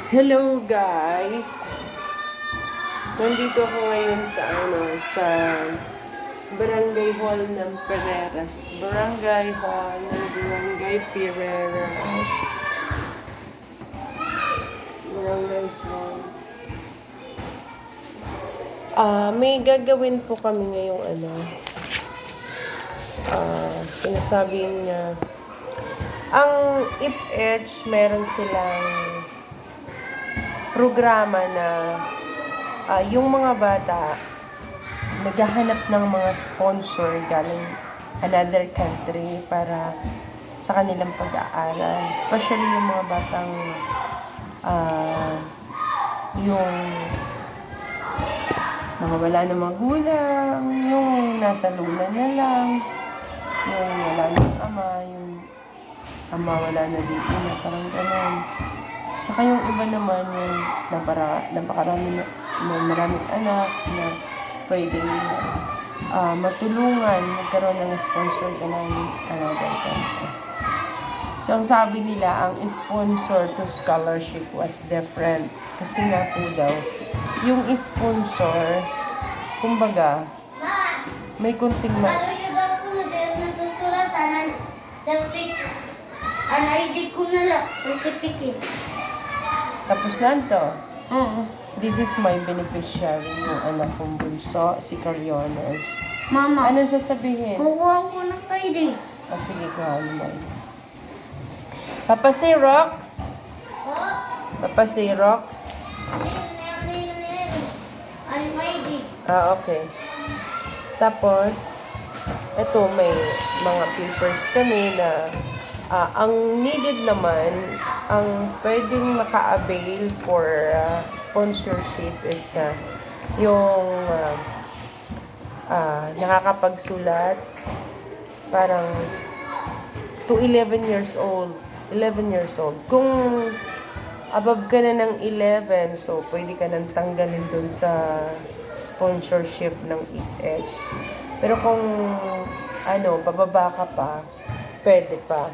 Hello guys! Nandito ako ngayon sa Barangay Hall ng Pereras. Barangay Hall ng Barangay Pereras. Barangay Hall. May gagawin po kami ngayong sinasabing ang IPH meron silang programa na yung mga bata naghahanap ng mga sponsor galing another country para sa kanilang pag-aaral. Especially yung mga batang yung mga wala na magulang, yung nasa luna na lang, yung wala ng ama, yung ama wala na dito na parang gano'n. Saka yung iba naman yung napakarami na maraming anak na pwedeng matulungan, magkaroon ng sponsor ka ng another country. So, ang sabi nila, ang sponsor to scholarship was different. Kasi nga po daw, yung sponsor, kumbaga, may kunting ang ID ko na lang, certificate. Tapos na ito. This is my beneficiary, yung anak kong bunso, si Cariones. Mama, Ano sasabihin? kukuha ko ng ID. Sige, kuha mo. Papa Xerox? Papa Xerox? Ang ID. Okay. Tapos, ito may mga papers kami na ang needed naman, ang pwedeng maka-avail for sponsorship is yung nakakapagsulat parang to 11 years old. 11 years old. Kung above ka na ng 11, so pwede ka nang tanggalin dun sa sponsorship ng EH. Pero kung pababa ka pa, pwede pa.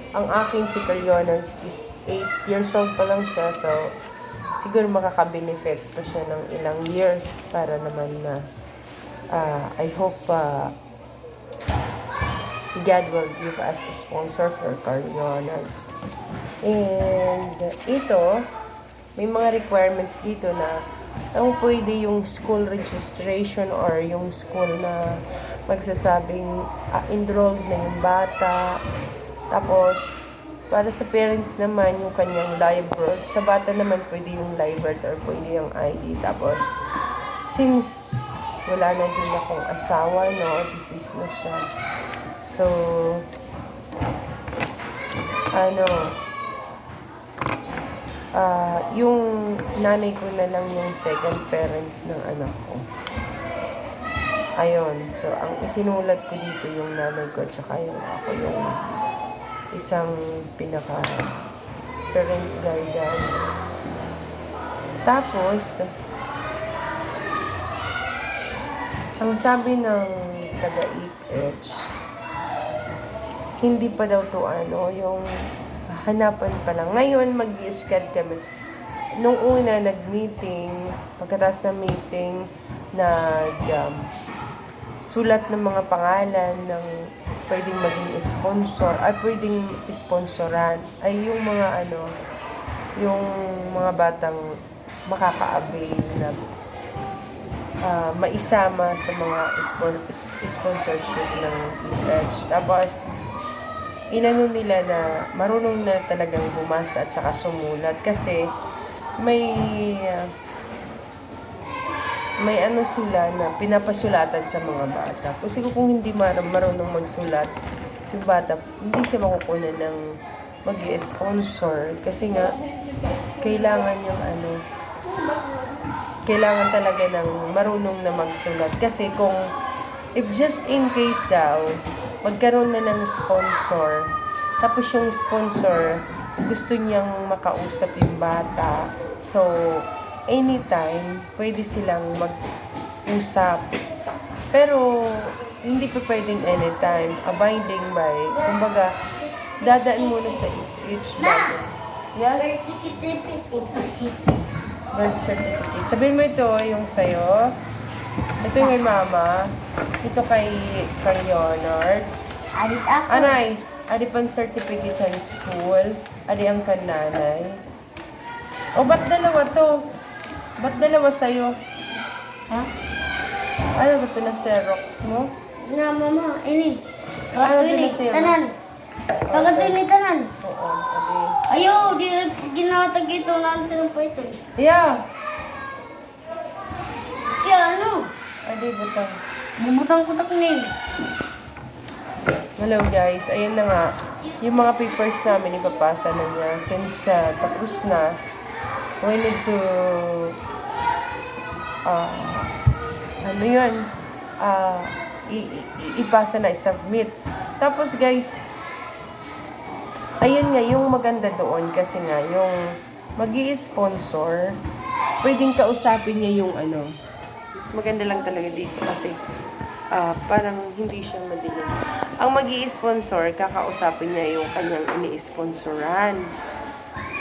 Ang aking si Cariones is 8 years old pa lang siya, so siguro makaka-benefit pa siya ng ilang years para naman na I hope God will give us a sponsor for Cariones. And ito, may mga requirements dito na ang pwede yung school registration or yung school na magsasabing enrolled na yung bata. Tapos, para sa parents naman, yung kanyang live birth. Sa bata naman, pwede yung live birth or pwede yung ID. Tapos, since wala na din akong asawa, disease na siya. So, yung nanay ko na lang yung second parents ng anak ko. Ayun. So, ang isinulat ko dito yung nanay ko tsaka yung ako yung isang parent guidance. Tapos, ang sabi ng taga-EH, hindi pa daw to yung hanapan pa lang. Ngayon, mag-i-scad kami. Nung una, nag-meeting, pagkatapos ng meeting, sulat ng mga pangalan ng pwedeng maging sponsor, ay pwedeng sponsoran, ay yung mga yung mga batang makaka-avail na maisama sa mga sponsorship ng EH. Tapos, inano nila na marunong na talagang bumasa at saka sumulat kasi may sila na pinapasulatan sa mga bata. Kasi kung hindi marunong magsulat, yung bata, hindi siya makukunan ng mag-sponsor. Kasi nga, kailangan kailangan talaga ng marunong na magsulat. Kasi kung, if just in case daw, magkaroon na ng sponsor, tapos yung sponsor, gusto niyang makausap yung bata. So, anytime, pwede silang mag-usap. Pero, hindi pa pwedeng anytime. Abiding by, kumbaga, dadaan muna sa each bago. Yes? Certificate. birth certificate. Sabihin mo ito, yung sa'yo. Ito yung kay mama. Ito kay Leonard. Alit ako. Anay, adi pang certificate sa school. Adi ang kananay. O, ba't dalawa to? Ba't dalawa sa'yo? Ha? Ano ba pinag-xerox mo? Nga, mama. Ini. Ano Ini. pinag-xerox? Tanan. Kagato ni tanan. Oo, adi. Ayaw, di ginatag ito na silang pa ito. Yeah. Kaya ano? Adi, butang. Bumutang-putak ni. Hello guys, ayan na nga. Yung mga papers namin ipapasa na niya. Since tapos na, we need to ano yun, ipasa na, i-submit. Tapos guys, ayun nga, yung maganda doon kasi nga, yung mag-i-sponsor, pwedeng kausapin niya yung ano, mas maganda lang talaga dito kasi parang hindi siya madilim. Ang mag-i-sponsor, kakausapin niya yung kanyang ini-sponsoran.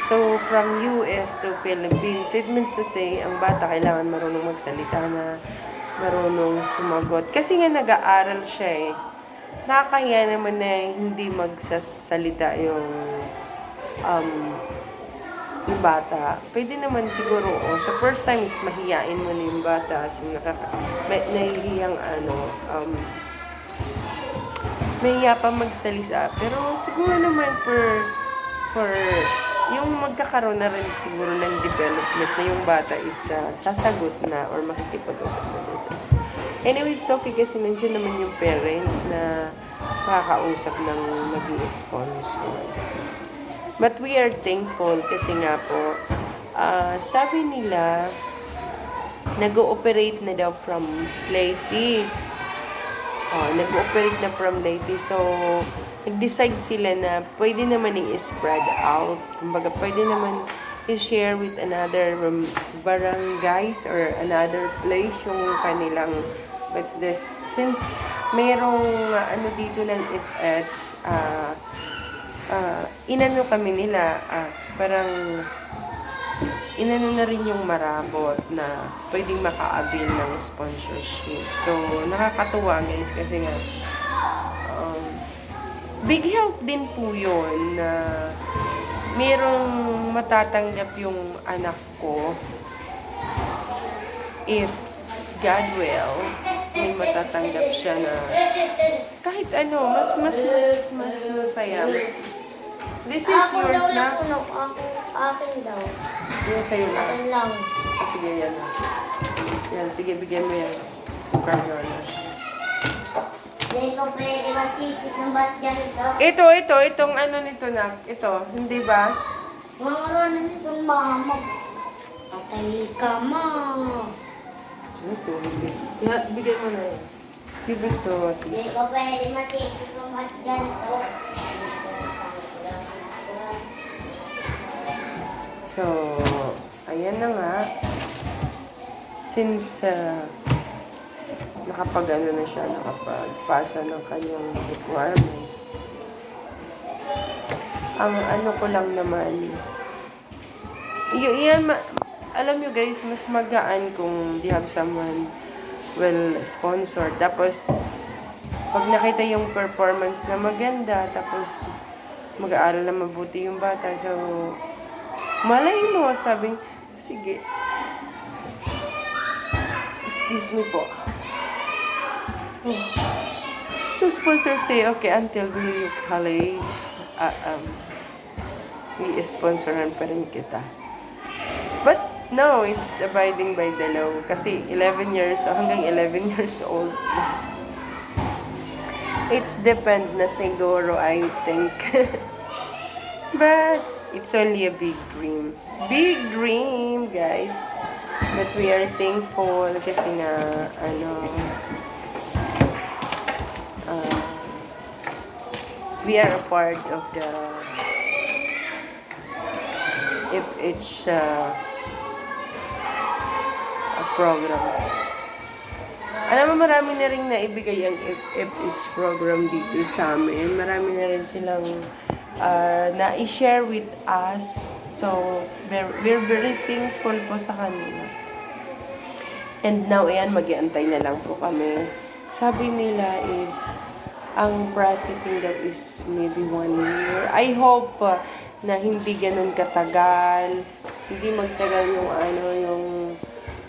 So, from US to Philippines, it means to say, ang bata kailangan marunong magsalita na, marunong sumagot. Kasi nga nag-aaral siya eh. Nakakahiya naman na hindi magsasalita yung bata. Pwede naman siguro, sa first time is mahiyain mo na yung bata. Kasi nahihiyang mahiya pa magsalita. Pero siguro naman for yung magkakaroon na rin siguro ng development na yung bata is sasagot na or makikipag-usap na din sa. Anyway, it's okay kasi nandiyan naman yung parents na makakausap ng mag-i-sponsor. But we are thankful kasi nga po, sabi nila, nag-ooperate na daw from Leyte. Nag-ooperate na from Leyte. So, nag-decide sila na pwede naman i-spread out. Kumbaga, pwede naman i-share with another barangays or another place yung kanilang, what's this? Since mayroong dito ng FH, inano kami nila, parang inano na rin yung marabot na pwedeng maka-avail ng sponsorship. So, nakakatuwa guys kasi nga big help din po yun na merong matatanggap yung anak ko if God will, may matatanggap siya na kahit ano, mas masaya. This is yours na. Akin daw. Yung sa'yo na. Akin lang. Sige, yan na. Yan, sige, bigyan mo yan. Carniola. Hindi ko pwede masisip ng ba't ganito. Itong ano nito na. Ito, hindi ba? Mga ano nitong mama. Patay ka, ma. Sorry. Bigyan mo na yan. Give it to Hindi ko pwede masisip ng ba't ganito. So, ayan na nga. Since nakapag-ano na siya, nakapagpasa ng kanyang requirements. Ang ano ko lang naman, alam nyo guys, mas magaan kung they have someone well sponsored. Tapos, pag nakita yung performance na maganda, tapos mag-aaral na mabuti yung bata. So, malay mo, sabing, sige. Excuse me po. The sponsor say, okay, until the college, i-sponsoran pa rin kita. But, no, it's abiding by the law. Kasi 11 years, hanggang 11 years old. It's depend na siguro, I think. But, it's only a big dream. Big dream, guys. But we are thankful kasi nga, we are a part of the FH program. Alam mo, marami na rin naibigay ang FH program dito sa amin. Marami na rin silang na i-share with us. So, we're very thankful po sa kanila. And now, ayan, mag-iantay na lang po kami. Sabi nila is, ang processing daw is maybe 1 year. I hope na hindi ganun katagal. Hindi magtagal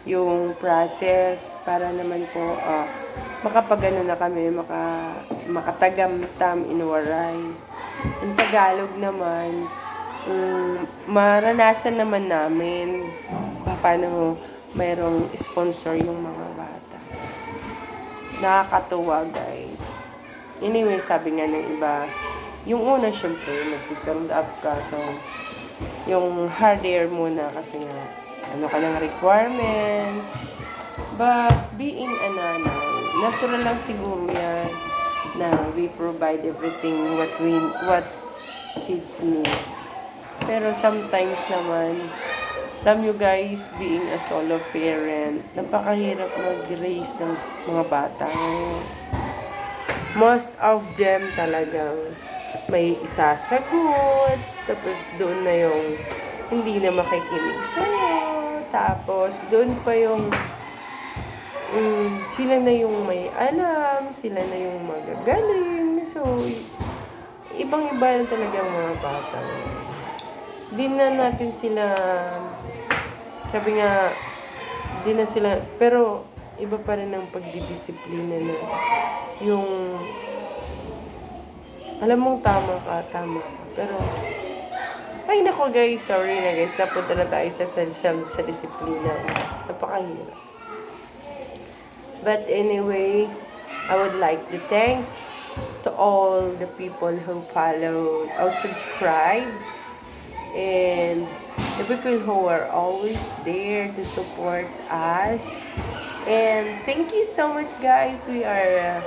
yung process para naman po makapagano na kami, makatagamtam in Waray. In Tagalog naman, maranasan naman namin kung paano mayroong sponsor yung mga bata. Nakakatuwa, guys. Anyway, sabi nga ng iba, yung una, syempre, nag-build up ka. So, yung harder muna kasi nga, ano ka ng requirements. But, being a nanay, natural lang siguro yan na we provide everything what kids needs. Pero sometimes naman, alam nyo guys, being a solo parent, napakahirap mag-raise ng mga bata. Most of them talagang may isasagot, tapos doon na yung hindi na makikinig sa'yo, tapos doon pa yung sila na yung may alam, sila na yung magagaling. So, ibang-iba na talaga ang mga bata. Di na natin sila, sabi nga, di na sila, pero iba pa rin ang pagdidisiplina na yung, alam mong tama ka. Pero, ay nako guys, sorry na guys, napunta na tayo sa disiplina. Napakahirap. But anyway, I would like to thanks to all the people who followed or subscribe, and the people who are always there to support us. And thank you so much guys. We are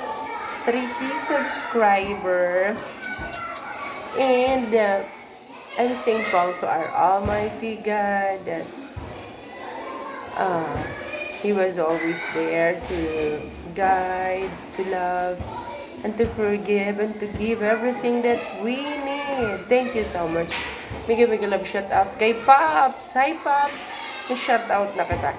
3K subscriber, and I'm thankful to our Almighty God that He was always there to guide, to love, and to forgive, and to give everything that we need. Thank you so much. Mega love shout out kay Pops. Hi Pops! Shout out na kita.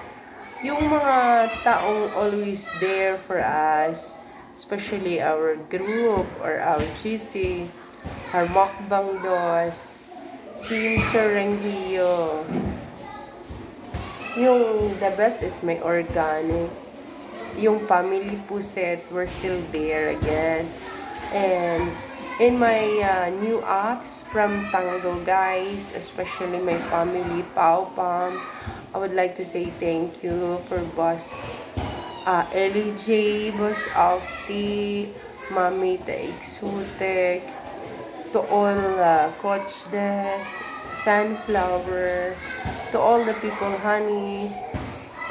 Yung mga taong always there for us, especially our group or our GC, our Mukbang Dos, Team Serengio. Yung the best is my organic. Yung family Puset, we're still there again. And in my new apps from Tango guys, especially my family Pau Pam, I would like to say thank you for Boss Ellie J, Boss Alfti, Mami Taigsutek, to all Coach Des, Sunflower, to all the people, Honey,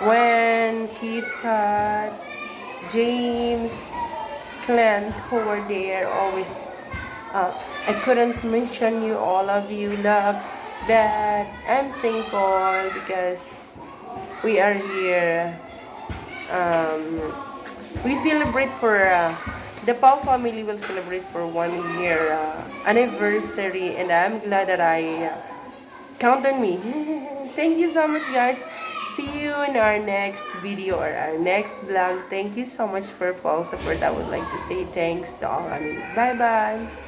Gwen, Kit Kat, James, Clint, who were there always. I couldn't mention you, all of you, love, that I'm thankful because we are here. We celebrate for the Pau family will celebrate for 1 year anniversary, and I'm glad that I count on me. Thank you so much guys. See you in our next video or our next vlog. Thank you so much for full support. I would like to say thanks to all of you. Bye bye.